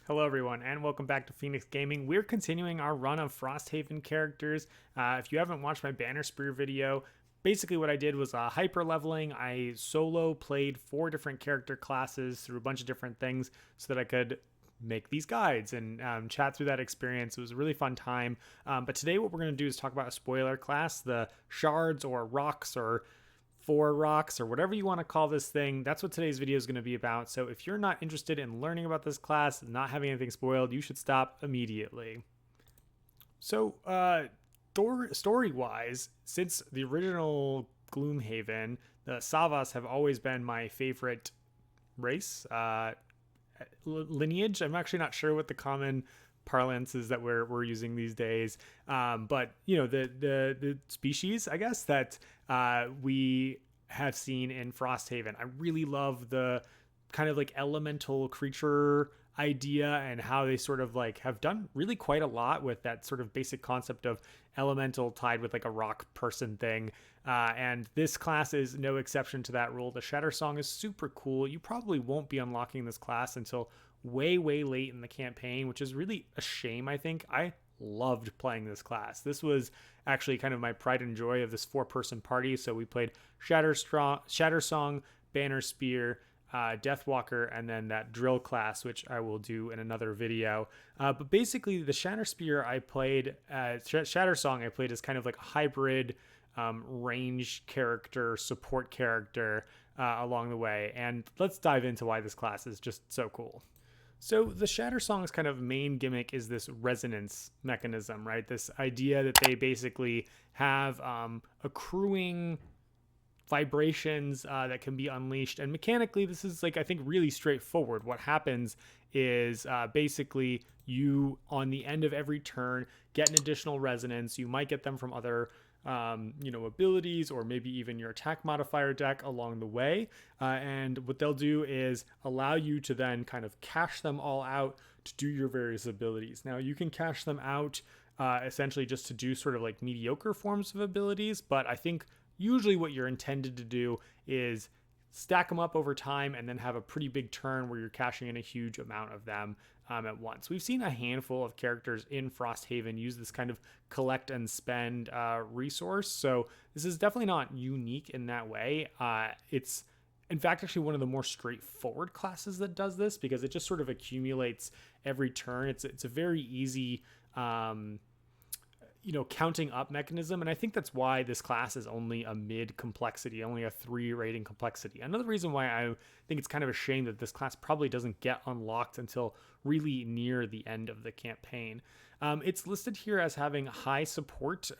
Hello everyone and welcome back to Phoenix Gaming. We're continuing our run of Frosthaven characters. If you haven't watched my banner spear video, basically what I did was hyper leveling. I solo played 4 different character classes through a bunch of different things so that I could make these guides and chat through that experience. It was a really fun time. But today what we're going to do is talk about a spoiler class, the Shards or Rocks or 4 rocks or whatever you want to call this thing. That's what today's video is going to be about. So if you're not interested in learning about this class, not having anything spoiled, you should stop immediately. So story-wise, since the original Gloomhaven, the Savas have always been my favorite race, lineage. I'm actually not sure what the common parlance is that we're using these days, but you know, the species, I guess, that we have seen in Frosthaven. I really love the kind of like elemental creature idea and how they sort of like have done really quite a lot with that sort of basic concept of elemental tied with like a rock person thing. And this class is no exception to that rule. The Shattersong is super cool. You probably won't be unlocking this class until way late in the campaign, which is really a shame. I think I loved playing this class. This was actually kind of my pride and joy of this 4-person party. So we played Shattersong, Banner Spear, Deathwalker, and then that drill class, which I will do in another video. But basically the Shatterspear I played, Shattersong I played as kind of like a hybrid range character, support character along the way. And let's dive into why this class is just so cool. So the Shattersong's kind of main gimmick is this resonance mechanism, right? This idea that they basically have accruing vibrations that can be unleashed. And mechanically, this is like, I think, really straightforward. What happens is basically you, on the end of every turn, get an additional resonance. You might get them from other abilities, or maybe even your attack modifier deck along the way. And what they'll do is allow you to then kind of cash them all out to do your various abilities. Now, you can cash them out essentially just to do sort of like mediocre forms of abilities, but I think usually what you're intended to do is stack them up over time and then have a pretty big turn where you're cashing in a huge amount of them at once. We've seen a handful of characters in Frosthaven use this kind of collect and spend resource, so this is definitely not unique in that way. It's in fact actually one of the more straightforward classes that does this, because it just sort of accumulates every turn. It's a very easy counting up mechanism. And I think that's why this class is only a mid complexity, only a 3 rating complexity. Another reason why I think it's kind of a shame that this class probably doesn't get unlocked until really near the end of the campaign. It's listed here as having high support,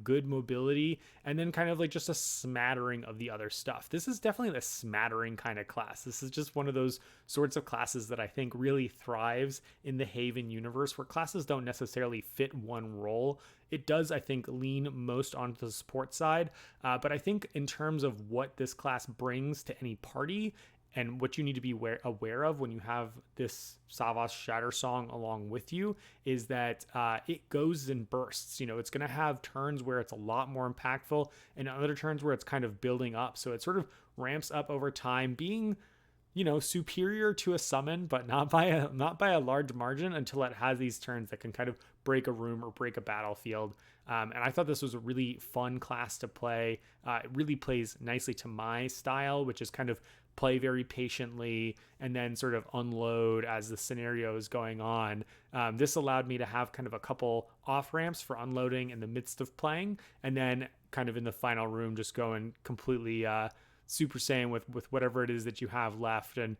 good mobility, and then kind of like just a smattering of the other stuff. This is definitely the smattering kind of class. This is just one of those sorts of classes that I think really thrives in the Haven universe, where classes don't necessarily fit one role. It does, I think, lean most onto the support side, but I think in terms of what this class brings to any party and what you need to be aware of when you have this Savas Shattersong along with you is that it goes in bursts. It's going to have turns where it's a lot more impactful and other turns where it's kind of building up. So it sort of ramps up over time, being superior to a summon, but not by a large margin, until it has these turns that can kind of break a room or break a battlefield. And I thought this was a really fun class to play. It really plays nicely to my style, which is kind of play very patiently and then sort of unload as the scenario is going on. This allowed me to have kind of a couple off ramps for unloading in the midst of playing, and then kind of in the final room just going completely Super Saiyan with whatever it is that you have left. And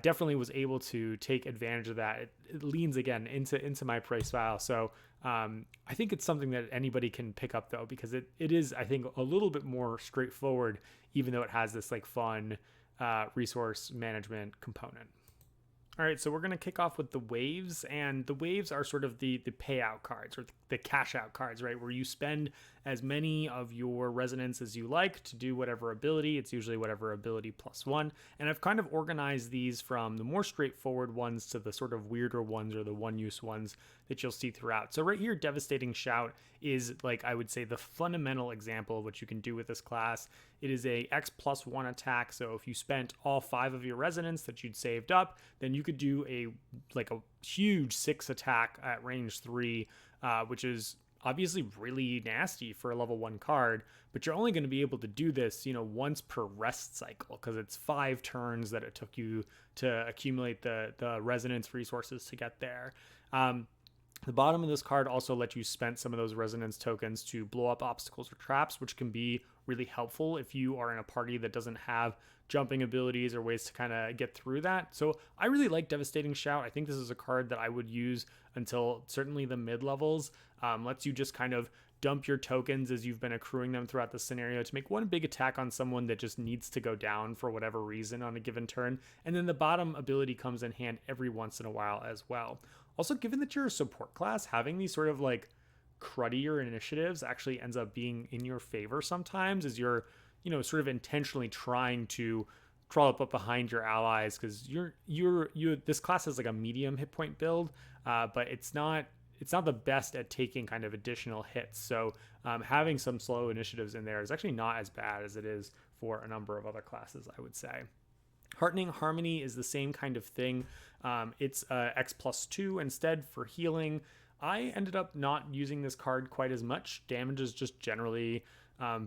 definitely was able to take advantage of that. It leans again into my play style. So I think it's something that anybody can pick up though, because it is, I think, a little bit more straightforward, even though it has this like fun resource management component. All right, so we're going to kick off with the waves, and the waves are sort of the payout cards, or the cash out cards, right? Where you spend as many of your resonance as you like to do whatever ability. It's usually whatever ability +1. And I've kind of organized these from the more straightforward ones to the sort of weirder ones, or the one-use ones that you'll see throughout. So right here, Devastating Shout is, like, I would say the fundamental example of what you can do with this class. It is a X+1 attack, so if you spent all 5 of your resonance that you'd saved up, then you you could do a huge 6 attack at range 3, which is obviously really nasty for a level 1 card, but you're only going to be able to do this, once per rest cycle, because it's 5 turns that it took you to accumulate the resonance resources to get there. The bottom of this card also lets you spend some of those resonance tokens to blow up obstacles or traps, which can be really helpful if you are in a party that doesn't have jumping abilities or ways to kind of get through that. So I really like Devastating Shout. I think this is a card that I would use until certainly the mid levels. Lets you just kind of dump your tokens as you've been accruing them throughout the scenario to make one big attack on someone that just needs to go down for whatever reason on a given turn. And then the bottom ability comes in hand every once in a while as well. Also, given that you're a support class, having these sort of like cruddier initiatives actually ends up being in your favor sometimes, as you're, sort of intentionally trying to crawl up behind your allies, because this class is like a medium hit point build, but it's not the best at taking kind of additional hits. So having some slow initiatives in there is actually not as bad as it is for a number of other classes, I would say. Heartening Harmony is the same kind of thing. It's X+2 instead for healing. I ended up not using this card quite as much. Damage is just generally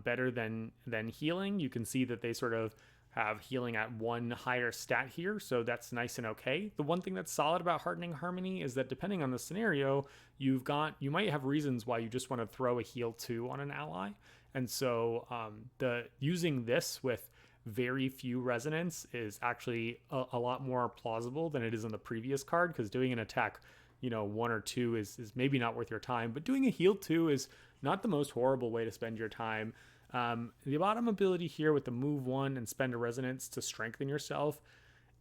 better than healing. You can see that they sort of have healing at 1 higher stat here, so that's nice and okay. The one thing that's solid about Heartening Harmony is that depending on the scenario, you might have reasons why you just want to throw a heal 2 on an ally. And so using this with very few resonance is actually a lot more plausible than it is in the previous card, because doing an attack 1 or 2 is maybe not worth your time, but doing a heal 2 is not the most horrible way to spend your time. The bottom ability here with the move 1 and spend a resonance to strengthen yourself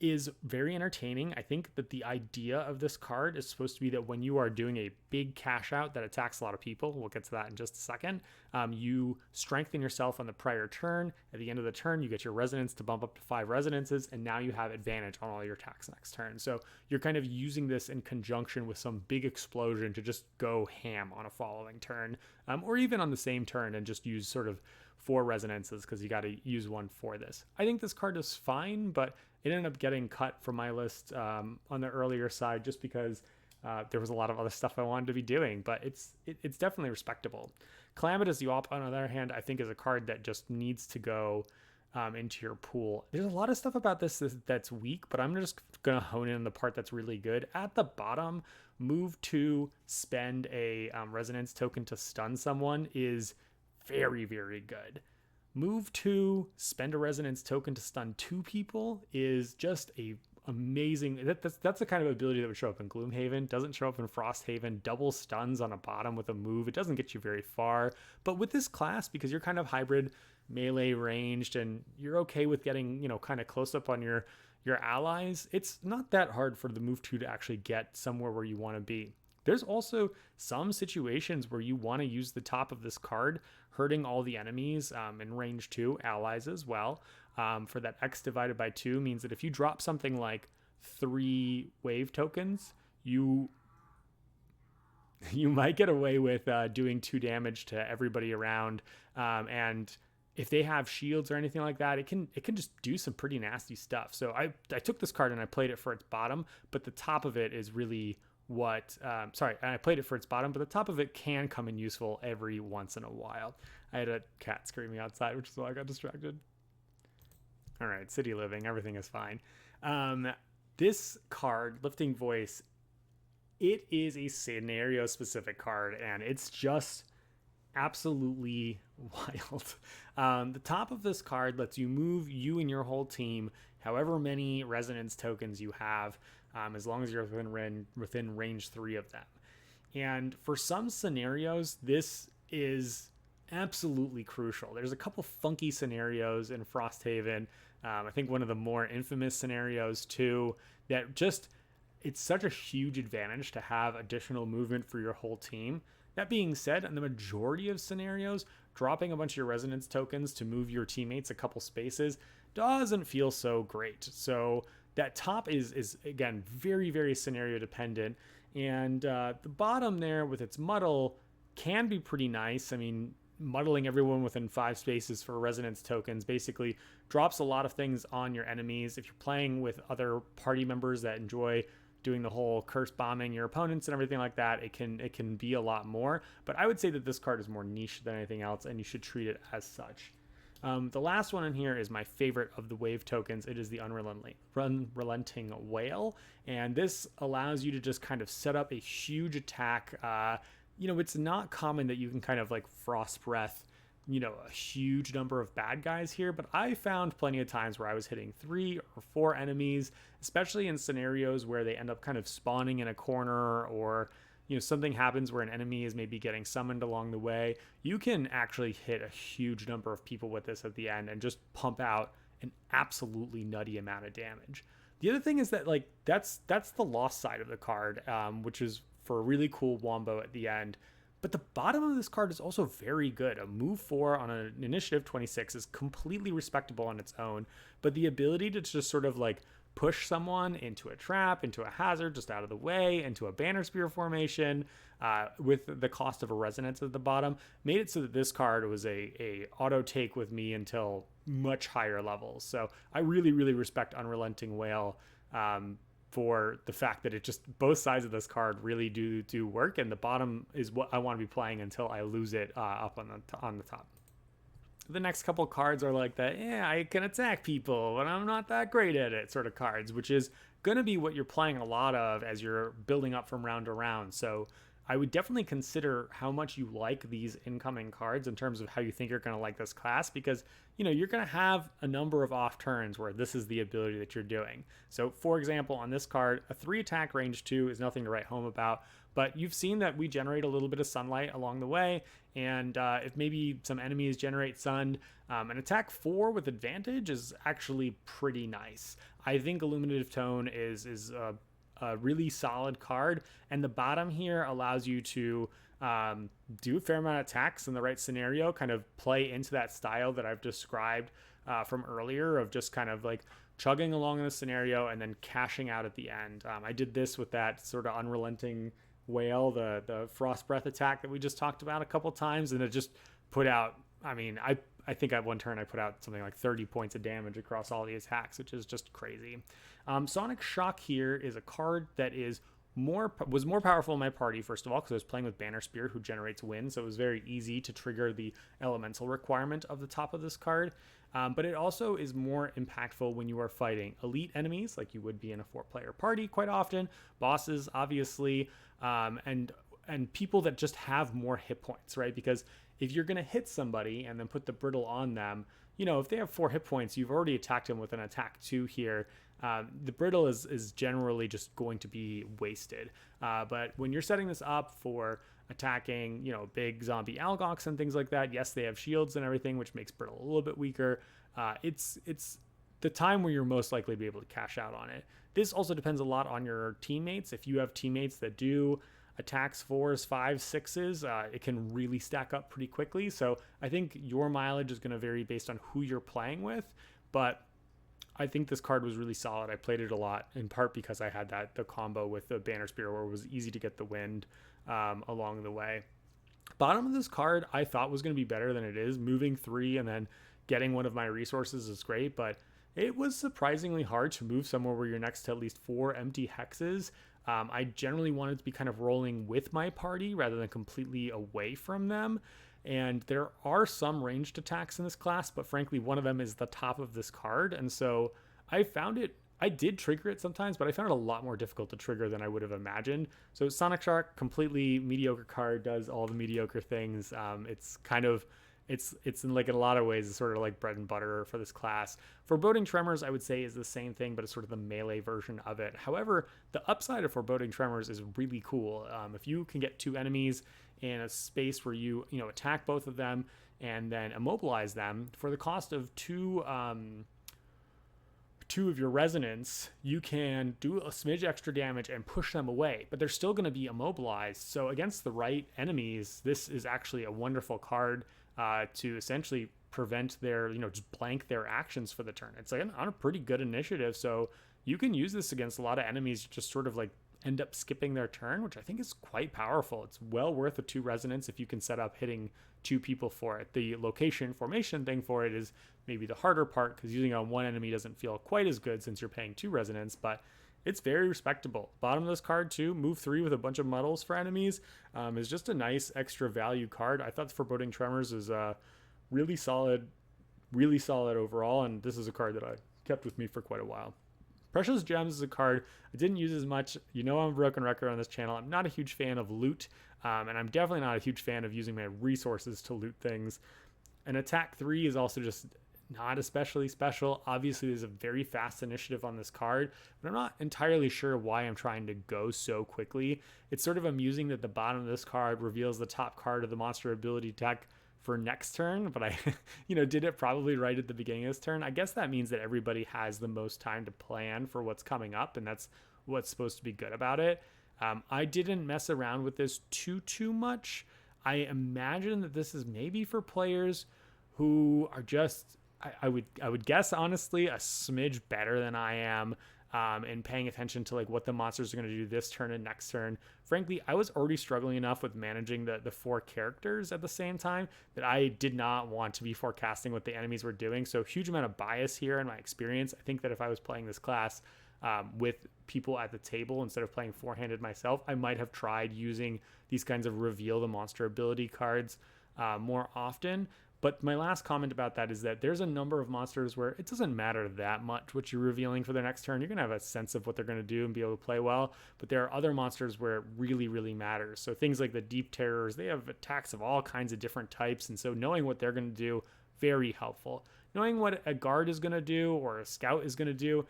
is very entertaining. I think that the idea of this card is supposed to be that when you are doing a big cash out that attacks a lot of people, we'll get to that in just a second, you strengthen yourself on the prior turn. At the end of the turn, you get your resonance to bump up to 5 resonances, and now you have advantage on all your attacks next turn. So you're kind of using this in conjunction with some big explosion to just go ham on a following turn, or even on the same turn and just use sort of 4 resonances because you got to use 1 for this. I think this card is fine, but it ended up getting cut from my list on the earlier side just because there was a lot of other stuff I wanted to be doing, but it's definitely respectable. Calamitous Yawp, on the other hand, I think is a card that just needs to go into your pool. There's a lot of stuff about this that's weak, but I'm just going to hone in on the part that's really good. At the bottom, move to spend a resonance token to stun someone is very, very good. Move to spend a resonance token to stun 2 people is just a amazing. That's the kind of ability that would show up in Gloomhaven. Doesn't show up in Frosthaven. Double stuns on a bottom with a move. It doesn't get you very far. But with this class, because you're kind of hybrid melee ranged and you're okay with getting, kind of close up on your allies, it's not that hard for the move 2 to actually get somewhere where you want to be. There's also some situations where you want to use the top of this card, hurting all the enemies in range 2, allies as well. For that X divided by 2 means that if you drop something like 3 wave tokens, you might get away with doing 2 damage to everybody around. And if they have shields or anything like that, it can just do some pretty nasty stuff. So I took this card and I played it for its bottom, but the top of it is really I played it for its bottom, but the top of it can come in useful every once in a while. I had a cat screaming outside, which is why I got distracted. All right, city living, everything is fine. This card, Lifting Voice, it is a scenario specific card, and it's just absolutely wild. The top of this card lets you move you and your whole team however many resonance tokens you have, as long as you're within range 3 of them. And for some scenarios, this is absolutely crucial. There's a couple funky scenarios in Frosthaven. I think one of the more infamous scenarios too, that just, it's such a huge advantage to have additional movement for your whole team. That being said, in the majority of scenarios, dropping a bunch of your resonance tokens to move your teammates a couple spaces doesn't feel so great. So that top is again, very, very scenario dependent. And the bottom there with its muddle can be pretty nice. I mean, muddling everyone within 5 spaces for resonance tokens. Basically drops a lot of things on your enemies. If you're playing with other party members that enjoy doing the whole curse bombing your opponents and everything like that, it can be a lot more. But I would say that this card is more niche than anything else, and you should treat it as such. The last one in here is my favorite of the wave tokens. It is the Unrelenting Whale, and this allows you to just kind of set up a huge attack. It's not common that you can kind of like Frost Breath, a huge number of bad guys here, but I found plenty of times where I was hitting 3 or 4 enemies, especially in scenarios where they end up kind of spawning in a corner, or something happens where an enemy is maybe getting summoned along the way. You can actually hit a huge number of people with this at the end and just pump out an absolutely nutty amount of damage. The other thing is that that's the lost side of the card, which is for a really cool wombo at the end. But the bottom of this card is also very good. A move 4 on an initiative 26 is completely respectable on its own, but the ability to just sort of push someone into a trap, into a hazard just out of the way, into a banner spear formation, with the cost of a resonance at the bottom, made it so that this card was a auto take with me until much higher levels. So I really, really respect Unrelenting Whale for the fact that it just, both sides of this card really do work, and the bottom is what I want to be playing until I lose it up on the top. The next couple cards are like that, I can attack people, but I'm not that great at it sort of cards, which is going to be what you're playing a lot of as you're building up from round to round. So I would definitely consider how much you like these incoming cards in terms of how you think you're going to like this class, because you're going to have a number of off turns where this is the ability that you're doing. So for example, on this card, a 3 attack range 2 is nothing to write home about, but you've seen that we generate a little bit of sunlight along the way, and if maybe some enemies generate sun, an attack 4 with advantage is actually pretty nice. I think Illuminative Tone is a really solid card, and the bottom here allows you to do a fair amount of attacks in the right scenario, kind of play into that style that I've described from earlier of just kind of chugging along in a scenario and then cashing out at the end. I did this with that sort of Unrelenting Whale, the Frost Breath attack that we just talked about a couple times, and it just put out, I think at one turn I put out something like 30 points of damage across all the attacks, which is just crazy. Sonic Shock here is a card that was more powerful in my party, first of all, because I was playing with Banner Spirit, who generates wind, so it was very easy to trigger the elemental requirement of the top of this card. But it also is more impactful when you are fighting elite enemies, like you would be in a 4-player party quite often, bosses, obviously, and people that just have more hit points, right? Because if you're going to hit somebody and then put the brittle on them, if they have 4 hit points, you've already attacked them with an attack 2 here. The brittle is generally just going to be wasted. But when you're setting this up for attacking, big zombie Algox and things like that, yes, they have shields and everything, which makes brittle a little bit weaker. It's the time where you're most likely to be able to cash out on it. This also depends a lot on your teammates. If you have teammates that do attacks 4s, 5s, 6s, it can really stack up pretty quickly. So I think your mileage is going to vary based on who you're playing with, but I think this card was really solid. I played it a lot, in part because I had the combo with the Banner Spear where it was easy to get the wind along the way. Bottom of this card I thought was going to be better than it is. Moving 3 and then getting one of my resources is great, but it was surprisingly hard to move somewhere where you're next to at least 4 empty hexes. I generally wanted to be kind of rolling with my party rather than completely away from them. And there are some ranged attacks in this class, but frankly, one of them is the top of this card. And so I did trigger it sometimes, but I found it a lot more difficult to trigger than I would have imagined. So Sonic Shark, completely mediocre card, does all the mediocre things. It's in a lot of ways, it's sort of like bread and butter for this class. Foreboding Tremors, I would say, is the same thing, but it's sort of the melee version of it. However, the upside of Foreboding Tremors is really cool. If you can get 2 enemies in a space where you attack both of them and then immobilize them for the cost of 2 of your resonance, you can do a smidge extra damage and push them away, but they're still going to be immobilized. So against the right enemies, this is actually a wonderful card to essentially prevent their, just blank their actions for the turn. It's on a pretty good initiative, so you can use this against a lot of enemies, just sort of end up skipping their turn, which I think is quite powerful. It's well worth a 2 resonance if you can set up hitting 2 people for it. The location formation thing for it is maybe the harder part, because using it on 1 enemy doesn't feel quite as good since you're paying 2 resonance, but it's very respectable. Bottom of this card too, move 3 with a bunch of muddles for enemies, is just a nice extra value card. I thought the Foreboding Tremors is really solid overall, and this is a card that I kept with me for quite a while. Precious Gems is a card I didn't use as much. You know, I'm a broken record on this channel. I'm not a huge fan of loot, and I'm definitely not a huge fan of using my resources to loot things. And attack 3 is also just not especially special. Obviously, there's a very fast initiative on this card, but I'm not entirely sure why I'm trying to go so quickly. It's sort of amusing that the bottom of this card reveals the top card of the monster ability deck for next turn, but I did it probably right at the beginning of this turn. I guess that means that everybody has the most time to plan for what's coming up, and that's what's supposed to be good about it. I didn't mess around with this too much. I imagine that this is maybe for players who are just, I would guess honestly, a smidge better than I am, and paying attention to like what the monsters are going to do this turn and next turn. Frankly, I was already struggling enough with managing the 4 characters at the same time that I did not want to be forecasting what the enemies were doing. So huge amount of bias here in my experience. I think that if I was playing this class with people at the table instead of playing 4-handed myself, I might have tried using these kinds of reveal the monster ability cards more often. But my last comment about that is that there's a number of monsters where it doesn't matter that much what you're revealing for the next turn. You're going to have a sense of what they're going to do and be able to play well. But there are other monsters where it really, really matters. So things like the Deep Terrors, they have attacks of all kinds of different types. And so knowing what they're going to do, very helpful. Knowing what a guard is going to do or a scout is going to do,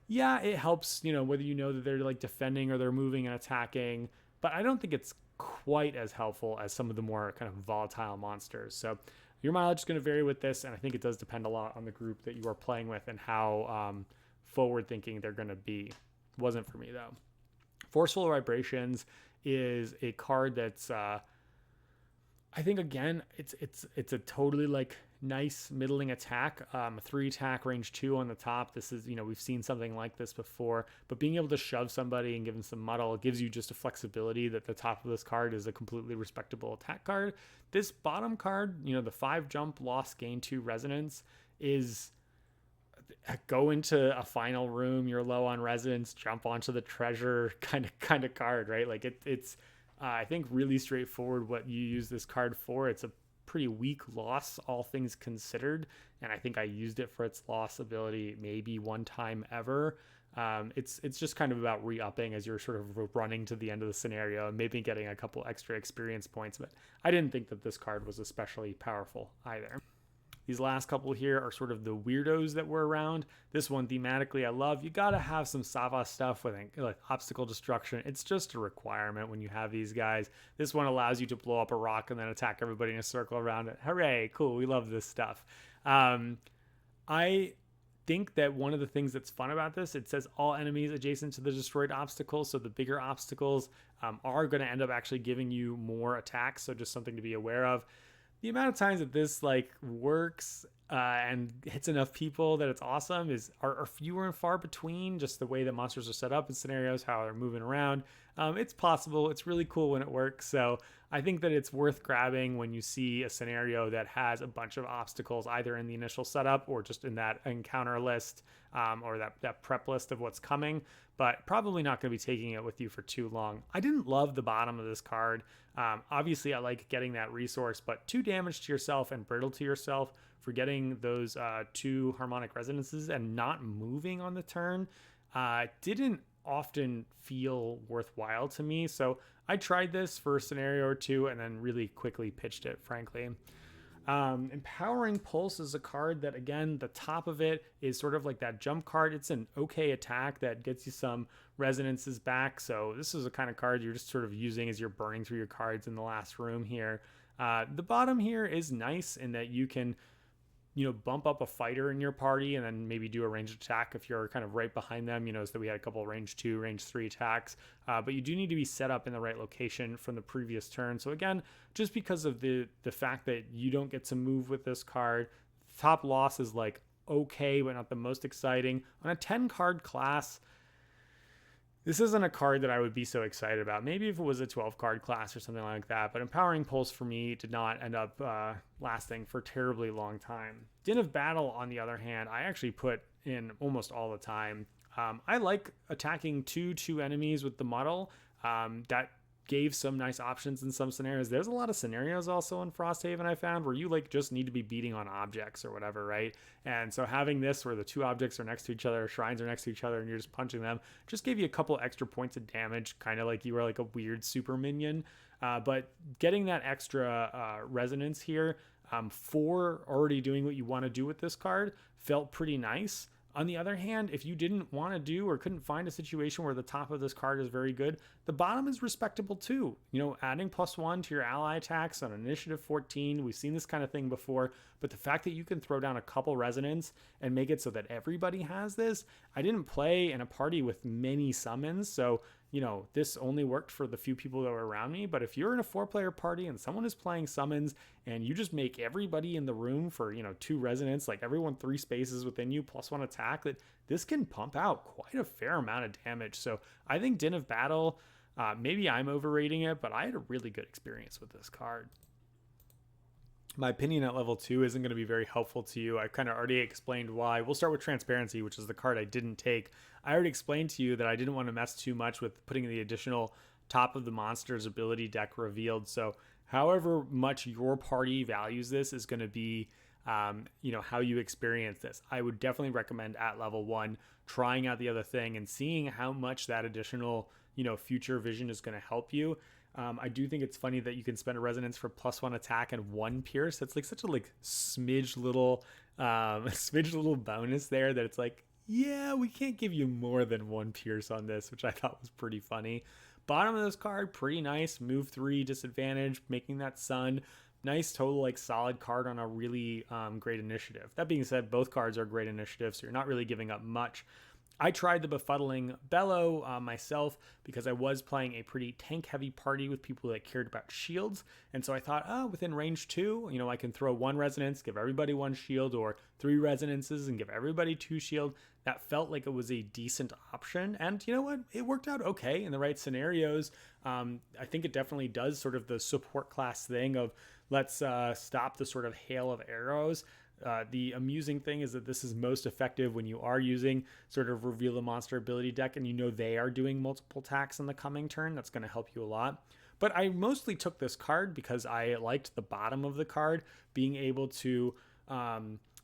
yeah, it helps, whether you know that they're like defending or they're moving and attacking. But I don't think it's quite as helpful as some of the more kind of volatile monsters. So your mileage is going to vary with this, and I think it does depend a lot on the group that you are playing with and how forward-thinking they're going to be. Wasn't for me, though. Forceful Vibrations is a card that's, I think, again, it's a totally, like, nice middling attack. 3 attack, range 2 on the top. This is, we've seen something like this before, but being able to shove somebody and give them some muddle gives you just a flexibility that the top of this card is a completely respectable attack card. This bottom card, the 5 jump, loss, gain 2 resonance is go into a final room, you're low on resonance, jump onto the treasure kind of card, right? Like it's I think really straightforward what you use this card for. It's a pretty weak loss, all things considered, and I think I used it for its loss ability maybe one time ever. It's just kind of about re-upping as you're sort of running to the end of the scenario and maybe getting a couple extra experience points, but I didn't think that this card was especially powerful either. These last couple here are sort of the weirdos that were around. This one thematically I love. You gotta have some Sava stuff with like obstacle destruction. It's just a requirement when you have these guys. This one allows you to blow up a rock and then attack everybody in a circle around it. Hooray, cool, we love this stuff. I think that one of the things that's fun about this, it says all enemies adjacent to the destroyed obstacles. So the bigger obstacles are going to end up actually giving you more attacks. So just something to be aware of. The amount of times that this like works and hits enough people that it's awesome are fewer and far between. Just the way that monsters are set up in scenarios, how they're moving around. It's possible. It's really cool when it works. So I think that it's worth grabbing when you see a scenario that has a bunch of obstacles, either in the initial setup or just in that encounter list or that prep list of what's coming. But probably not going to be taking it with you for too long. I didn't love the bottom of this card. Obviously, I like getting that resource, but 2 damage to yourself and brittle to yourself for getting those 2 harmonic resonances and not moving on the turn didn't often feel worthwhile to me. So I tried this for a scenario or 2 and then really quickly pitched it, frankly. Empowering Pulse is a card that, again, the top of it is sort of like that jump card. It's an okay attack that gets you some resonances back. So this is a kind of card you're just sort of using as you're burning through your cards in the last room here. The bottom here is nice in that you can bump up a fighter in your party and then maybe do a ranged attack if you're kind of right behind them. So we had a couple of range 2, range 3 attacks, but you do need to be set up in the right location from the previous turn. So again, just because of the fact that you don't get to move with this card, top loss is like okay, but not the most exciting. On a 10 card class, This isn't a card that I would be so excited about. Maybe if it was a 12 card class or something like that, but Empowering Pulse for me did not end up lasting for a terribly long time. Din of Battle, on the other hand, I actually put in almost all the time. I like attacking two enemies with the muddle. That gave some nice options in some scenarios. There's a lot of scenarios also in Frosthaven I found where you like just need to be beating on objects or whatever, right? And so having this where the two objects are next to each other, shrines are next to each other, and you're just punching them, just gave you a couple extra points of damage, kind of like you were like a weird super minion. But getting that extra resonance here for already doing what you want to do with this card felt pretty nice. On the other hand, if you didn't want to do or couldn't find a situation where the top of this card is very good, the bottom is respectable too. You know, adding +1 to your ally attacks on initiative 14, we've seen this kind of thing before, but the fact that you can throw down a couple resonance and make it so that everybody has this, I didn't play in a party with many summons, so you know, this only worked for the few people that were around me. But if you're in a 4-player party and someone is playing summons and you just make everybody in the room for, you know, 2 resonance, like everyone 3 spaces within you +1 attack, that this can pump out quite a fair amount of damage. So I think Din of Battle, maybe I'm overrating it, but I had a really good experience with this card. My opinion at level 2 isn't going to be very helpful to you. I kind of already explained why. We'll start with Transparency, which is the card I didn't take. I already explained to you that I didn't want to mess too much with putting the additional top of the monster's ability deck revealed. So however much your party values this is going to be, you know, how you experience this. I would definitely recommend at level 1 trying out the other thing and seeing how much that additional, you know, future vision is going to help you. I do think it's funny that you can spend a resonance for +1 attack and 1 pierce. That's like such a like smidge little bonus there that it's like, yeah, we can't give you more than 1 pierce on this, which I thought was pretty funny. Bottom of this card, pretty nice. Move 3, disadvantage, making that sun. Nice total, like solid card on a really great initiative. That being said, both cards are great initiatives, so you're not really giving up much. I tried the Befuddling Bellow myself because I was playing a pretty tank-heavy party with people that cared about shields. And so I thought, within range 2, you know, I can throw 1 resonance, give everybody 1 shield, or 3 resonances and give everybody 2 shield. That felt like it was a decent option. And you know what? It worked out okay in the right scenarios. I think it definitely does sort of the support class thing of let's stop the sort of hail of arrows. The amusing thing is that this is most effective when you are using sort of reveal the monster ability deck and you know they are doing multiple attacks in the coming turn. That's going to help you a lot. But I mostly took this card because I liked the bottom of the card, being able to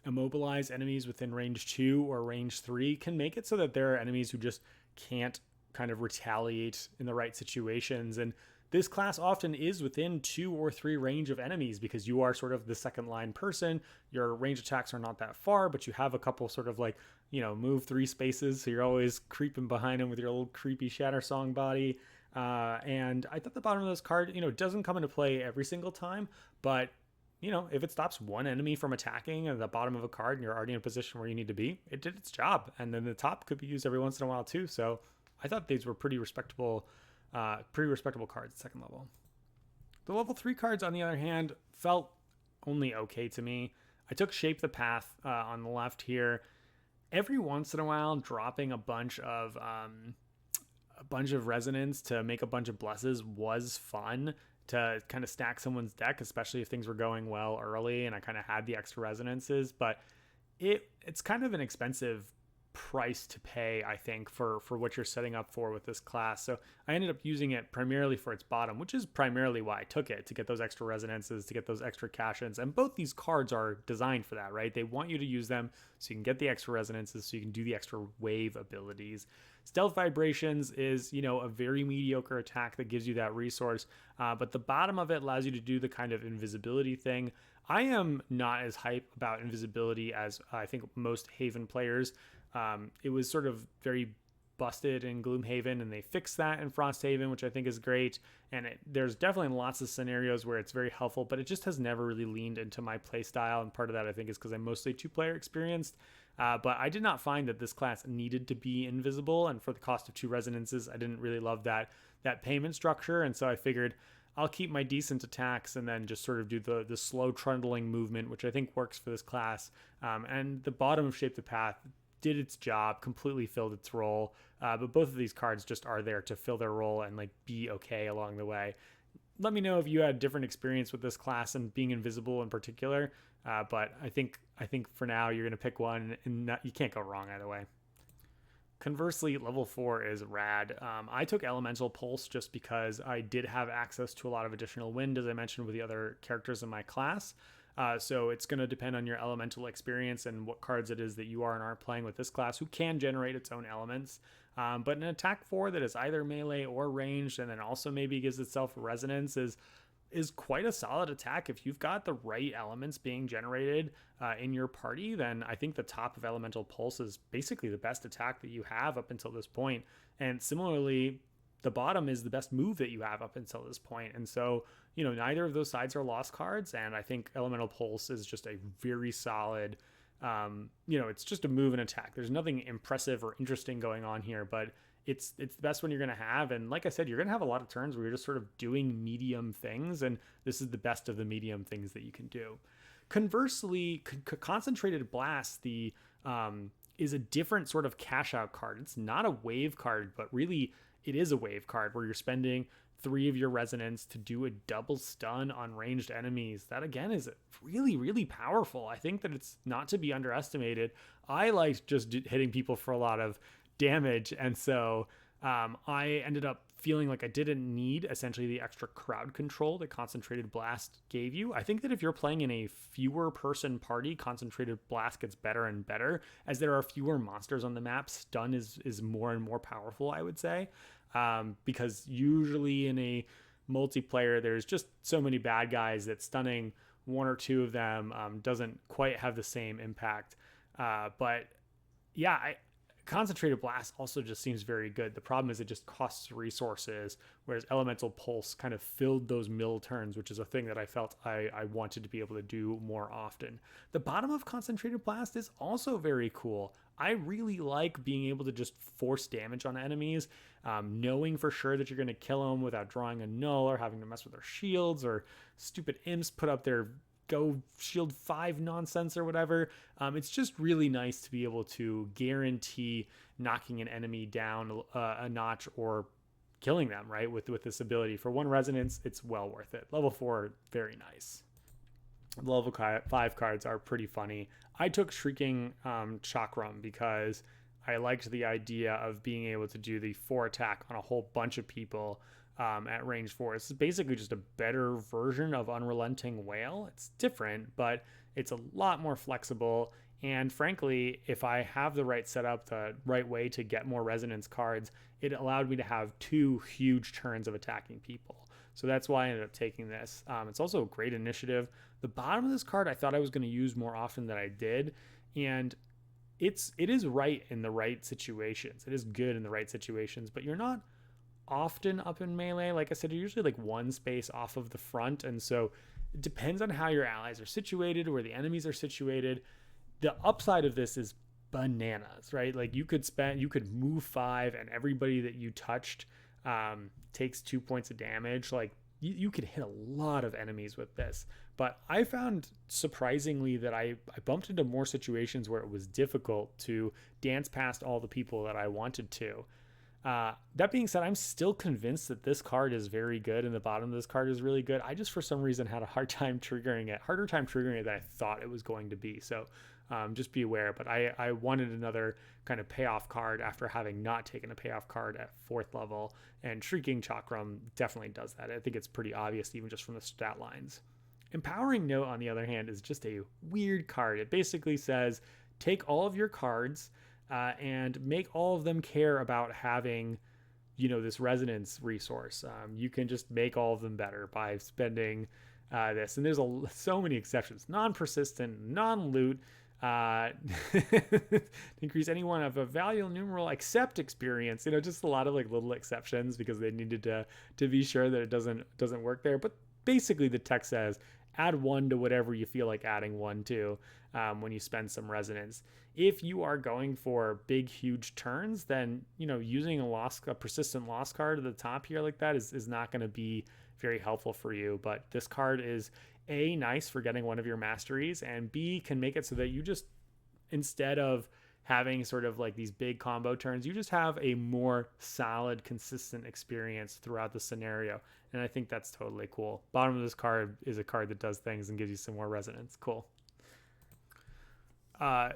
immobilize enemies within range 2 or range 3 can make it so that there are enemies who just can't kind of retaliate in the right situations. And this class often is within 2 or 3 range of enemies because you are sort of the second line person. Your range attacks are not that far, but you have a couple sort of like, you know, move 3 spaces. So you're always creeping behind them with your little creepy Shattersong body. And I thought the bottom of this card, you know, doesn't come into play every single time, but you know, if it stops one enemy from attacking at the bottom of a card and you're already in a position where you need to be, it did its job. And then the top could be used every once in a while too. So I thought these were pretty respectable cards at second level. The level 3 cards, on the other hand, felt only okay to me. I took Shape the Path on the left here. Every once in a while, dropping a bunch of resonance to make a bunch of blesses was fun to kind of stack someone's deck, especially if things were going well early and I kind of had the extra resonances. But it's kind of an expensive price to pay, I think, for what you're setting up for with this class. So I ended up using it primarily for its bottom, which is primarily why I took it, to get those extra resonances, to get those extra cash-ins. And both these cards are designed for that, right? They want you to use them so you can get the extra resonances, so you can do the extra wave abilities. Stealth Vibrations is, you know, a very mediocre attack that gives you that resource, but the bottom of it allows you to do the kind of invisibility thing. I am not as hype about invisibility as I think most Haven players. It was sort of very busted in Gloomhaven, and they fixed that in Frosthaven, which I think is great. And there's definitely lots of scenarios where it's very helpful, but it just has never really leaned into my play style. And part of that, I think, is because I'm mostly 2-player experienced. But I did not find that this class needed to be invisible. And for the cost of 2 resonances, I didn't really love that payment structure. And so I figured I'll keep my decent attacks and then just sort of do the slow trundling movement, which I think works for this class. And the bottom of Shape the Path did its job, completely filled its role. But both of these cards just are there to fill their role and like be okay along the way. Let me know if you had a different experience with this class and being invisible in particular. But I think for now you're gonna pick one, and you can't go wrong either way. Conversely, level 4 is rad. I took Elemental Pulse just because I did have access to a lot of additional wind, as I mentioned with the other characters in my class. So it's going to depend on your elemental experience and what cards it is that you are and aren't playing with this class, who can generate its own elements. But an attack 4 that is either melee or ranged, and then also maybe gives itself resonance, is quite a solid attack. If you've got the right elements being generated in your party, then I think the top of Elemental Pulse is basically the best attack that you have up until this point. And similarly, the bottom is the best move that you have up until this point. And so, neither of those sides are lost cards. And I think Elemental Pulse is just a very solid, it's just a move and attack. There's nothing impressive or interesting going on here, but it's the best one you're going to have. And like I said, you're going to have a lot of turns where you're just sort of doing medium things, and this is the best of the medium things that you can do. Conversely, Concentrated Blast is a different sort of cash out card. It's not a wave card, but really it is a wave card where you're spending 3 of your resonance to do a double stun on ranged enemies. That again is really, really powerful. I think that it's not to be underestimated. I liked just hitting people for a lot of damage, and so I ended up feeling like I didn't need essentially the extra crowd control that Concentrated Blast gave you. I think that if you're playing in a fewer person party, Concentrated Blast gets better and better as there are fewer monsters on the map. Stun is more and more powerful, I would say, because usually in a multiplayer there's just so many bad guys that stunning 1 or 2 of them doesn't quite have the same impact. But yeah, Concentrated Blast also just seems very good. The problem is it just costs resources, whereas Elemental Pulse kind of filled those mill turns, which is a thing that I felt I wanted to be able to do more often. The bottom of Concentrated Blast is also very cool. I really like being able to just force damage on enemies, knowing for sure that you're going to kill them without drawing a null or having to mess with their shields, or stupid imps put up their go shield 5 nonsense or whatever. It's just really nice to be able to guarantee knocking an enemy down a notch or killing them, right? With this ability. For 1 resonance, it's well worth it. Level 4, very nice. Level 5 cards are pretty funny. I took Shrieking Chakram because I liked the idea of being able to do the 4 attack on a whole bunch of people at range 4. It's basically just a better version of Unrelenting Whale. It's different, but it's a lot more flexible. And frankly, if I have the right setup, the right way to get more resonance cards, it allowed me to have 2 huge turns of attacking people. So that's why I ended up taking this. It's also a great initiative. The bottom of this card I thought I was going to use more often than I did. And it is right in the right situations. It is good in the right situations, but you're not often up in melee. Like I said, you're usually like 1 space off of the front, and so it depends on how your allies are situated, where the enemies are situated. The upside of this is bananas, right? Like you could move 5 and everybody that you touched takes 2 points of damage. Like you could hit a lot of enemies with this. But I found surprisingly that I bumped into more situations where it was difficult to dance past all the people that I wanted to. That being said, I'm still convinced that this card is very good and the bottom of this card is really good. I just for some reason had a harder time triggering it than I thought it was going to be. So just be aware. But I wanted another kind of payoff card after having not taken a payoff card at 4th level, and Shrieking Chakram definitely does that. I think it's pretty obvious even just from the stat lines. Empowering Note, on the other hand, is just a weird card. It basically says take all of your cards and make all of them care about having, this resonance resource. You can just make all of them better by spending this. And there's so many exceptions. Non-persistent, non-loot, increase any one of a value numeral except experience. Just a lot of like little exceptions because they needed to be sure that it doesn't work there. But basically the text says add 1 to whatever you feel like adding 1 to when you spend some resonance. If you are going for big, huge turns, then, using a persistent loss card at the top here like that is not going to be very helpful for you. But this card is A, nice for getting one of your masteries, and B, can make it so that you just, instead of having sort of like these big combo turns, you just have a more solid, consistent experience throughout the scenario. And I think that's totally cool. Bottom of this card is a card that does things and gives you some more resonance. Cool.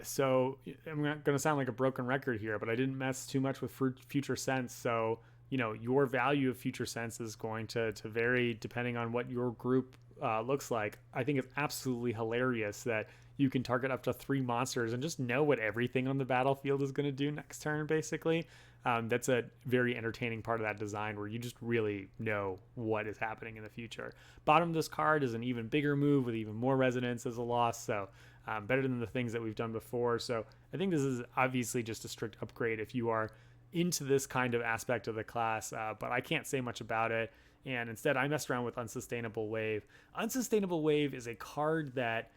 So I'm not going to sound like a broken record here, but I didn't mess too much with Future Sense. So, your value of Future Sense is going to vary depending on what your group looks like. I think it's absolutely hilarious that you can target up to 3 monsters and just know what everything on the battlefield is going to do next turn, basically. That's a very entertaining part of that design where you just really know what is happening in the future. Bottom of this card is an even bigger move with even more resonance as a loss, so better than the things that we've done before. So I think this is obviously just a strict upgrade if you are into this kind of aspect of the class, but I can't say much about it. And instead, I messed around with Unsustainable Wave. Unsustainable Wave is a card that,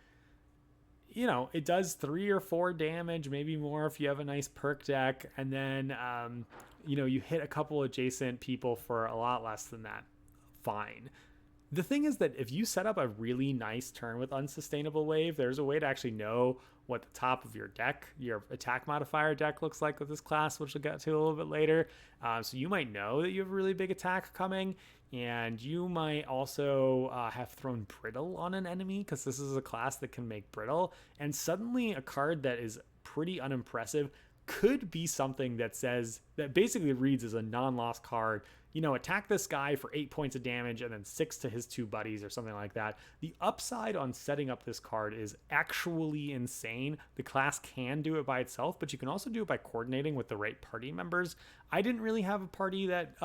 it does 3 or 4 damage, maybe more if you have a nice perk deck. And then, you hit a couple adjacent people for a lot less than that. Fine. The thing is that if you set up a really nice turn with Unsustainable Wave, there's a way to actually know what the top of your deck, your attack modifier deck looks like with this class, which we'll get to a little bit later. So you might know that you have a really big attack coming, and you might also have thrown Brittle on an enemy, because this is a class that can make Brittle. And suddenly a card that is pretty unimpressive could be something that basically reads as a non-loss card. Attack this guy for 8 points of damage and then 6 to his 2 buddies or something like that. The upside on setting up this card is actually insane. The class can do it by itself, but you can also do it by coordinating with the right party members. I didn't really have a party that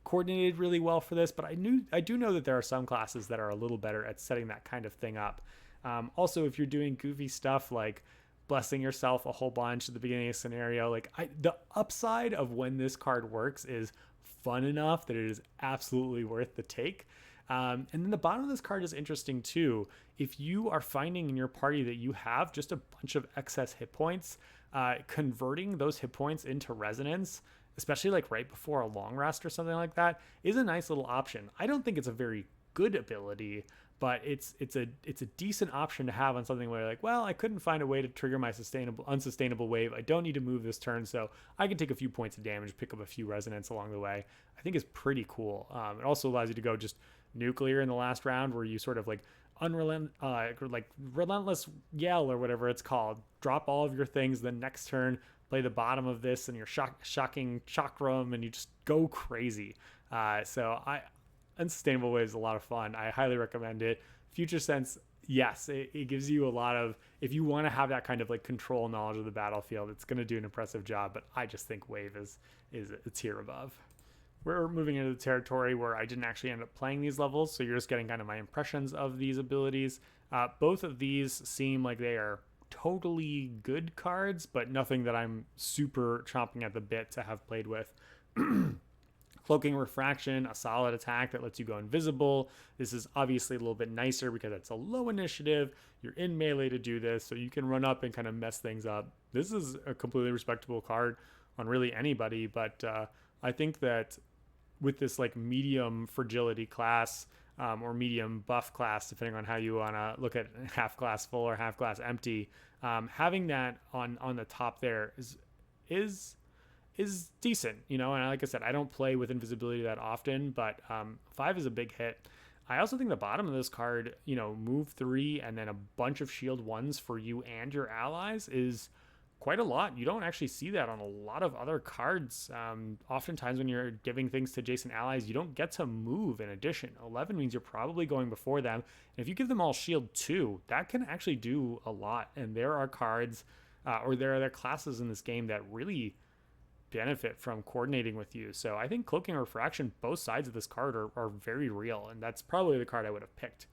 coordinated really well for this, but I do know that there are some classes that are a little better at setting that kind of thing up. Also, if you're doing goofy stuff like blessing yourself a whole bunch at the beginning of a scenario, the upside of when this card works is fun enough that it is absolutely worth the take. And then the bottom of this card is interesting too. If you are finding in your party that you have just a bunch of excess hit points, converting those hit points into resonance, especially like right before a long rest or something like that, is a nice little option. I don't think it's a very good ability, but it's a decent option to have on something where you're like, well, I couldn't find a way to trigger my unsustainable wave. I don't need to move this turn, so I can take a few points of damage, pick up a few resonance along the way. I think it's pretty cool. It also allows you to go just nuclear in the last round, where you sort of like relentless yell or whatever it's called. Drop all of your things. Then next turn, play the bottom of this and your shocking chakram, and you just go crazy. Unsustainable Wave is a lot of fun. I highly recommend it. Future Sense, yes, it gives you a lot of, if you want to have that kind of like control knowledge of the battlefield, it's going to do an impressive job, but I just think Wave is a tier above. We're moving into the territory where I didn't actually end up playing these levels, so you're just getting kind of my impressions of these abilities. Both of these seem like they are totally good cards, but nothing that I'm super chomping at the bit to have played with. Cloaking Refraction, a solid attack that lets you go invisible. This is obviously a little bit nicer because it's a low initiative. You're in melee to do this, so you can run up and kind of mess things up. This is a completely respectable card on really anybody, but I think that with this like medium fragility class, or medium buff class, depending on how you want to look at half glass full or half glass empty, having that on the top there is decent, and like I said, I don't play with invisibility that often, but 5 is a big hit. I also think the bottom of this card, move 3 and then a bunch of shield 1s for you and your allies is quite a lot. You don't actually see that on a lot of other cards. Oftentimes when you're giving things to adjacent allies, you don't get to move in addition. 11 means you're probably going before them. And if you give them all shield 2, that can actually do a lot. And there are cards, or there are classes in this game that really benefit from coordinating with you. So I think Cloaking Refraction, both sides of this card are very real, and that's probably the card I would have picked.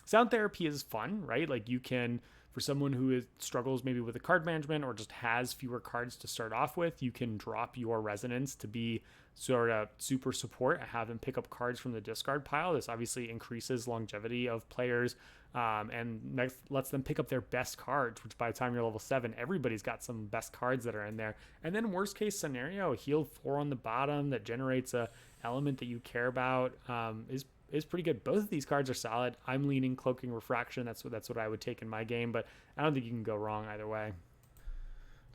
Sound Therapy is fun, right? Like you can, for someone who struggles maybe with the card management or just has fewer cards to start off with, you can drop your resonance to be sort of super support and have them pick up cards from the discard pile. This obviously increases longevity of players, and lets them pick up their best cards, which by the time you're level 7, everybody's got some best cards that are in there. And then worst case scenario, heal 4 on the bottom that generates a element that you care about, is pretty good. Both of these cards are solid. I'm leaning Cloaking Refraction. That's what I would take in my game, but I don't think you can go wrong either way.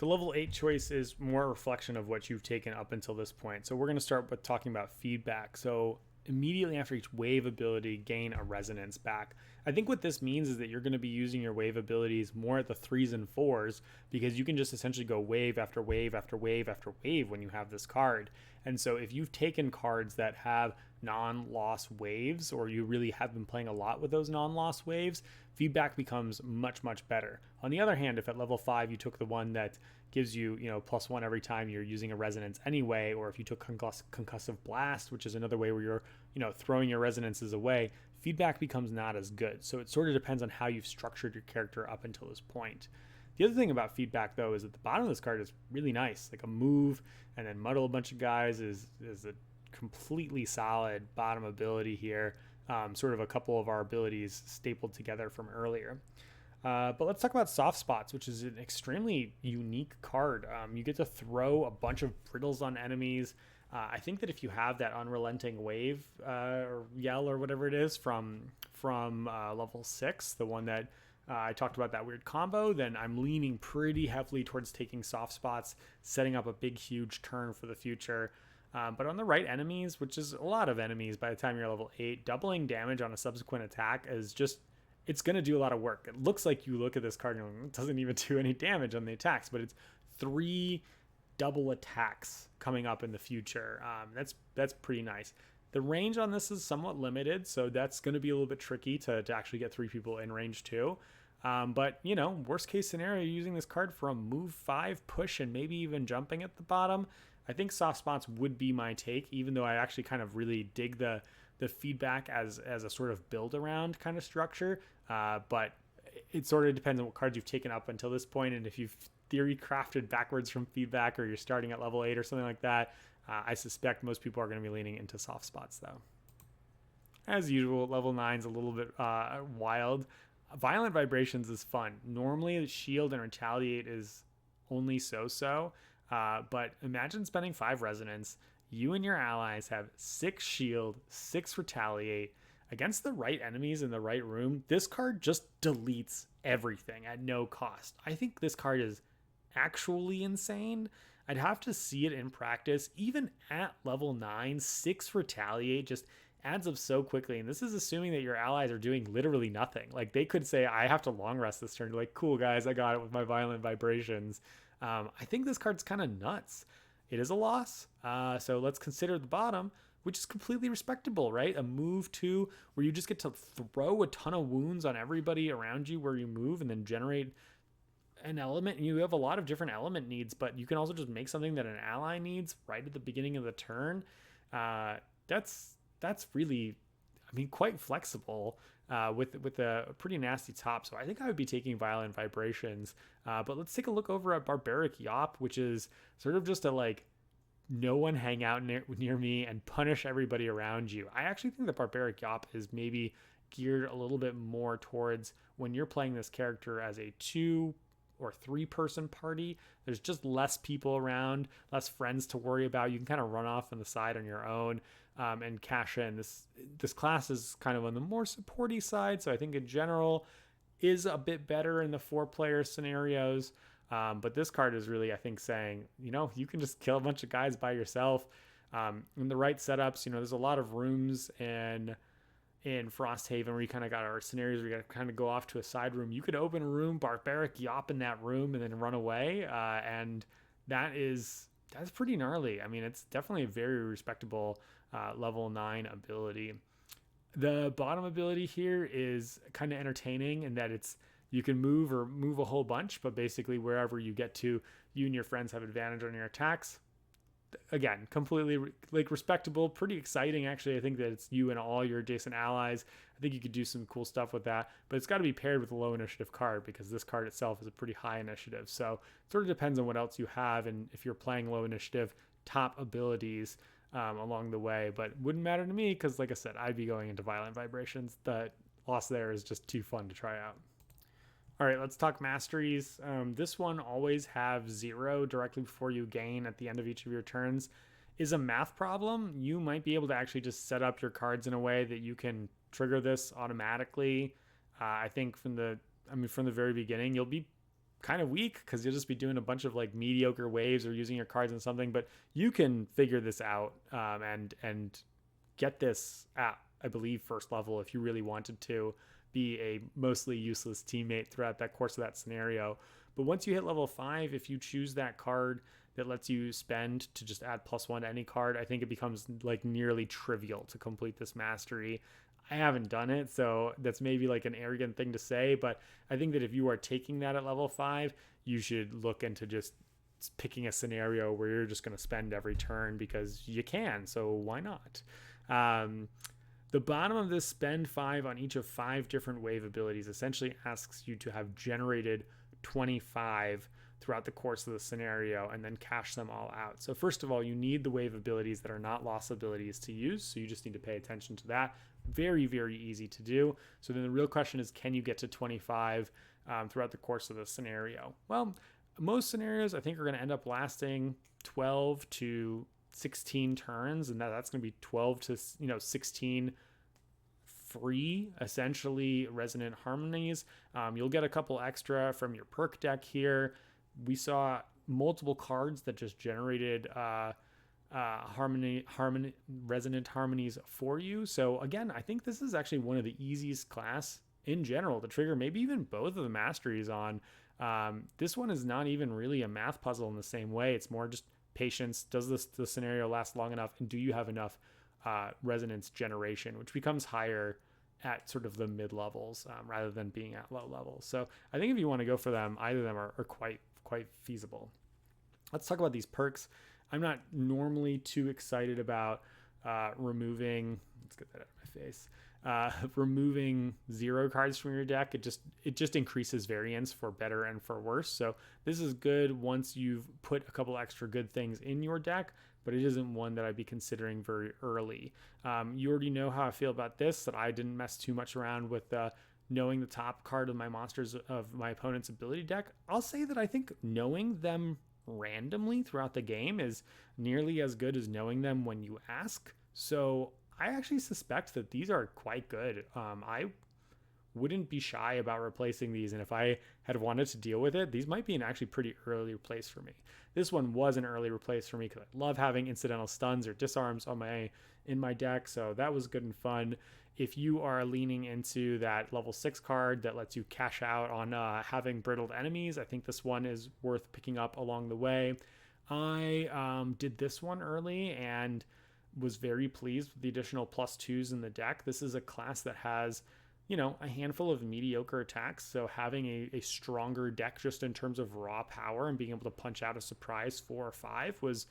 The level 8 choice is more a reflection of what you've taken up until this point. So we're going to start with talking about feedback. So immediately after each wave ability, gain a resonance back. I think what this means is that you're going to be using your wave abilities more at the 3s and 4s, because you can just essentially go wave after wave after wave after wave when you have this card. And so if you've taken cards that have non-loss waves, or you really have been playing a lot with those non-loss waves, feedback becomes much, much better. On the other hand, if at level 5 you took the one that gives you, +1 every time you're using a resonance anyway, or if you took concussive blast, which is another way where you're, throwing your resonances away, feedback becomes not as good. So it sort of depends on how you've structured your character up until this point. The other thing about feedback, though, is that the bottom of this card is really nice. Like a move and then muddle a bunch of guys is a completely solid bottom ability here. Sort of a couple of our abilities stapled together from earlier. But let's talk about soft spots, which is an extremely unique card. You get to throw a bunch of brittles on enemies. I think that if you have that unrelenting wave or yell or whatever it is from level 6, the one that I talked about, that weird combo, then I'm leaning pretty heavily towards taking soft spots, setting up a big, huge turn for the future. But on the right enemies, which is a lot of enemies by the time you're level 8, doubling damage on a subsequent attack is just, it's going to do a lot of work. It looks like you look at this card and it doesn't even do any damage on the attacks, but it's 3 double attacks coming up in the future. That's pretty nice. The range on this is somewhat limited, so that's going to be a little bit tricky to actually get 3 people in range too. But, worst case scenario, using this card for a move 5 push and maybe even jumping at the bottom, I think soft spots would be my take, even though I actually kind of really dig the feedback as a sort of build around kind of structure. But it sort of depends on what cards you've taken up until this point, and if you've theory crafted backwards from feedback, or you're starting at level 8 or something like that. I suspect most people are going to be leaning into soft spots, though. As usual, level 9's a little bit wild. Violent Vibrations is fun. Normally, Shield and Retaliate is only so-so, but imagine spending 5 Resonance. You and your allies have 6 Shield, 6 Retaliate. Against the right enemies in the right room, this card just deletes everything at no cost. I think this card is actually insane. I'd have to see it in practice. Even at level 9, 6 Retaliate just adds up so quickly. And this is assuming that your allies are doing literally nothing. Like, they could say, I have to long rest this turn. Like, cool, guys, I got it with my Violent Vibrations. I think this card's kind of nuts. It is a loss. So let's consider the bottom, which is completely respectable, right? A move 2 where you just get to throw a ton of wounds on everybody around you where you move and then generate an element. And you have a lot of different element needs, but you can also just make something that an ally needs right at the beginning of the turn. That's really, quite flexible with a pretty nasty top. So I think I would be taking Violent Vibrations. But let's take a look over at Barbaric Yop, which is sort of just a no one hang out near me and punish everybody around you. I actually think that Barbaric Yop is maybe geared a little bit more towards when you're playing this character as a 2 or 3 person party. There's just less people around, less friends to worry about. You can kind of run off on the side on your own and cash in. This class is kind of on the more supporty side, so I think in general is a bit better in the 4-player scenarios. But this card is really, I think, saying, you can just kill a bunch of guys by yourself. In the right setups, there's a lot of rooms in Frosthaven where you kind of got our scenarios where you got to kind of go off to a side room. You could open a room, Barbaric Yop in that room, and then run away. And that's pretty gnarly. It's definitely a very respectable level 9 ability. The bottom ability here is kind of entertaining in that you can move a whole bunch, but basically wherever you get to, you and your friends have advantage on your attacks. Again, completely respectable, pretty exciting. Actually, I think that it's you and all your adjacent allies. I think you could do some cool stuff with that, but it's got to be paired with a low initiative card because this card itself is a pretty high initiative. So it sort of depends on what else you have and if you're playing low initiative, top abilities along the way. But wouldn't matter to me because, like I said, I'd be going into Violent Vibrations. The loss there is just too fun to try out. All right, let's talk masteries. This one, always have 0 directly before you gain at the end of each of your turns, is a math problem. You might be able to actually just set up your cards in a way that you can trigger this automatically. I think from the very beginning, you'll be kind of weak because you'll just be doing a bunch of like mediocre waves or using your cards in something, but you can figure this out and get this at, I believe, first level if you really wanted to be a mostly useless teammate throughout that course of that scenario. But once you hit level 5, if you choose that card that lets you spend to just add +1 to any card, I think it becomes like nearly trivial to complete this mastery. I haven't done it, so that's maybe like an arrogant thing to say, but I think that if you are taking that at level 5, you should look into just picking a scenario where you're just going to spend every turn because you can, so why not? The bottom of this spend 5 on each of 5 different wave abilities essentially asks you to have generated 25 throughout the course of the scenario and then cash them all out. So first of all, you need the wave abilities that are not loss abilities to use, so you just need to pay attention to that. Very, very easy to do. So then the real question is, can you get to 25 throughout the course of the scenario? Well, most scenarios I think are going to end up lasting 12 to 16 turns, and that's going to be 12 to 16 free, essentially, resonant harmonies. You'll get a couple extra from your perk deck here. We saw multiple cards that just generated resonant harmonies for you. So again, I think this is actually one of the easiest class in general to trigger maybe even both of the masteries on. This one is not even really a math puzzle in the same way. It's more just patience. Does the scenario last long enough, and do you have enough resonance generation, which becomes higher at sort of the mid levels rather than being at low levels. So I think if you want to go for them, either of them are quite feasible. Let's talk about these perks. I'm not normally too excited about removing, let's get that out of my face, removing 0 cards from your deck. It just increases variance for better and for worse. So this is good once you've put a couple extra good things in your deck, but it isn't one that I'd be considering very early. You already know how I feel about this, that I didn't mess too much around with knowing the top card of my monsters of my opponent's ability deck. I'll say that I think knowing them randomly throughout the game is nearly as good as knowing them when you ask. So I actually suspect that these are quite good. I wouldn't be shy about replacing these, and if I had wanted to deal with it, these might be an actually pretty early replace for me. This one was an early replace for me because I love having incidental stuns or disarms in my deck, so that was good and fun. If you are leaning into that level 6 card that lets you cash out on having brittled enemies, I think this one is worth picking up along the way. I did this one early and was very pleased with the additional +2s in the deck. This is a class that has, a handful of mediocre attacks, so having a stronger deck just in terms of raw power and being able to punch out a surprise 4 or 5 was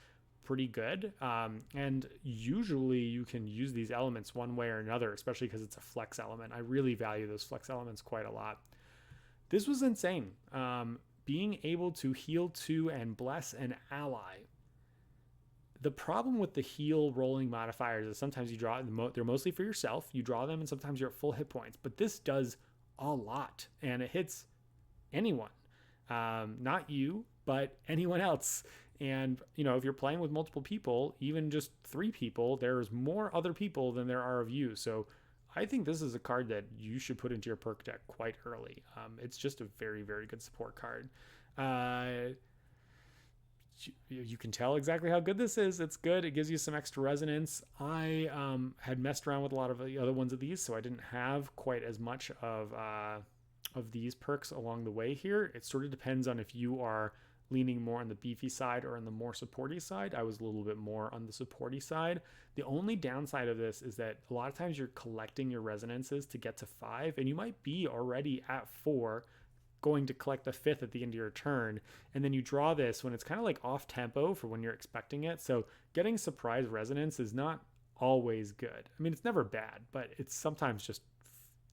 pretty good. And usually you can use these elements one way or another, especially because it's a flex element. I really value those flex elements quite a lot. This was insane. Being able to heal 2 and bless an ally. The problem with the heal rolling modifiers is sometimes you draw, they're mostly for yourself. You draw them and sometimes you're at full hit points, but this does a lot and it hits anyone. Not you, but anyone else. And, if you're playing with multiple people, even just 3 people, there's more other people than there are of you. So I think this is a card that you should put into your perk deck quite early. It's just a very, very good support card. You can tell exactly how good this is. It's good. It gives you some extra resonance. I had messed around with a lot of the other ones of these, so I didn't have quite as much of these perks along the way here. It sort of depends on if you are leaning more on the beefy side or on the more supporty side. I was a little bit more on the supporty side. The only downside of this is that a lot of times you're collecting your resonances to get to 5, and you might be already at 4, going to collect the 5th at the end of your turn, and then you draw this when it's kind of like off tempo for when you're expecting it. So getting surprise resonance is not always good. I mean, it's never bad, but it's sometimes just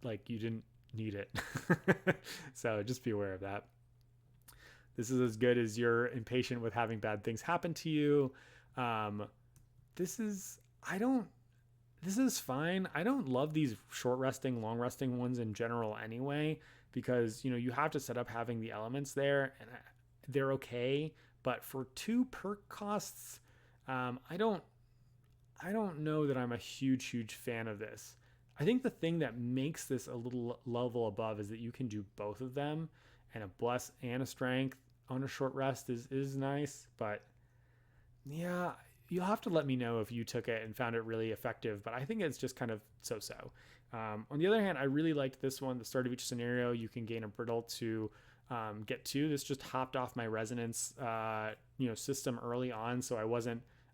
like you didn't need it. So just be aware of that. This is as good as you're impatient with having bad things happen to you. This is fine. I don't love these short resting, long resting ones in general anyway, because you have to set up having the elements there, and they're okay. But for 2 perk costs, I don't know that I'm a huge fan of this. I think the thing that makes this a little level above is that you can do both of them, and a bless and a strength on a short rest is nice, but yeah, you'll have to let me know if you took it and found it really effective, but I think it's just kind of so-so. On the other hand, I really liked this one. The start of each scenario, you can gain a brittle to get to. This just hopped off my resonance, system early on, so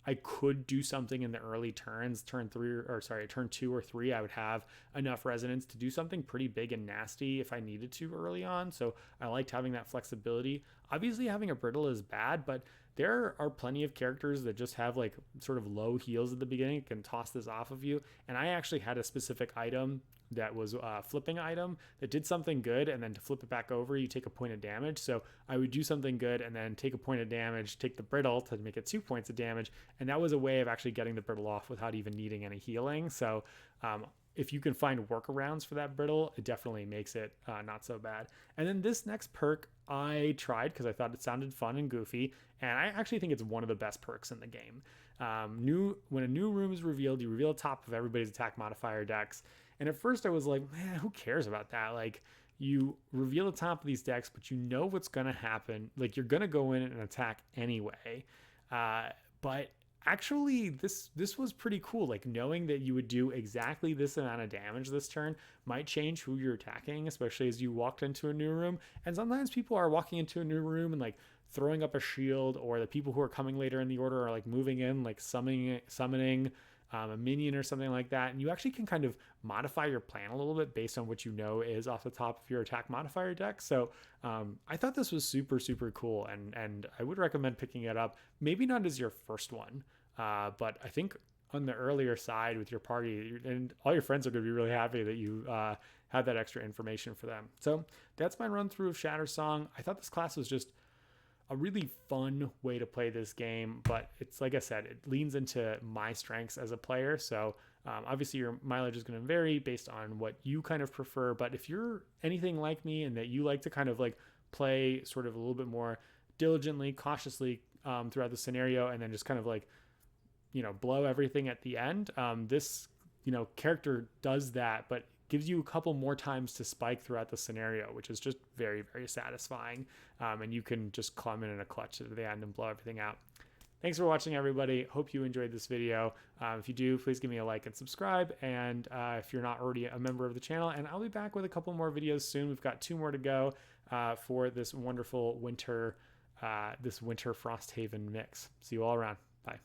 I could do something in the early turns, turn 2 or 3. I would have enough resonance to do something pretty big and nasty if I needed to early on. So I liked having that flexibility. Obviously, having a brittle is bad, but there are plenty of characters that just have like sort of low heals at the beginning, can toss this off of you. And I actually had a specific item that was a flipping item that did something good, and then to flip it back over, you take a point of damage. So I would do something good and then take a point of damage, take the brittle to make it 2 points of damage, and that was a way of actually getting the brittle off without even needing any healing. So if you can find workarounds for that brittle, it definitely makes it not so bad. And then this next perk I tried because I thought it sounded fun and goofy, and I actually think it's one of the best perks in the game. When a new room is revealed, you reveal the top of everybody's attack modifier decks. And at first I was like, man, who cares about that? Like, you reveal the top of these decks, but you know what's going to happen. Like, you're going to go in and attack anyway. But actually, this was pretty cool. Like, knowing that you would do exactly this amount of damage this turn might change who you're attacking, especially as you walked into a new room. And sometimes people are walking into a new room and like throwing up a shield, or the people who are coming later in the order are like moving in, like summoning a minion or something like that. And you actually can kind of modify your plan a little bit based on what you know is off the top of your attack modifier deck. So I thought this was super, super cool. And I would recommend picking it up. Maybe not as your first one, but I think on the earlier side with your party, and all your friends are going to be really happy that you have that extra information for them. So that's my run through of Shattersong. I thought this class was just a really fun way to play this game, but it's like I said, it leans into my strengths as a player. So obviously your mileage is going to vary based on what you kind of prefer. But if you're anything like me and that you like to kind of like play sort of a little bit more diligently, cautiously throughout the scenario, and then just kind of like, blow everything at the end, this, character does that, but gives you a couple more times to spike throughout the scenario, which is just very, very satisfying. And you can just come in a clutch at the end and blow everything out. Thanks for watching, everybody. Hope you enjoyed this video. If you do, please give me a like and subscribe. And if you're not already a member of the channel, and I'll be back with a couple more videos soon. We've got 2 more to go for this wonderful winter Frosthaven mix. See you all around. Bye.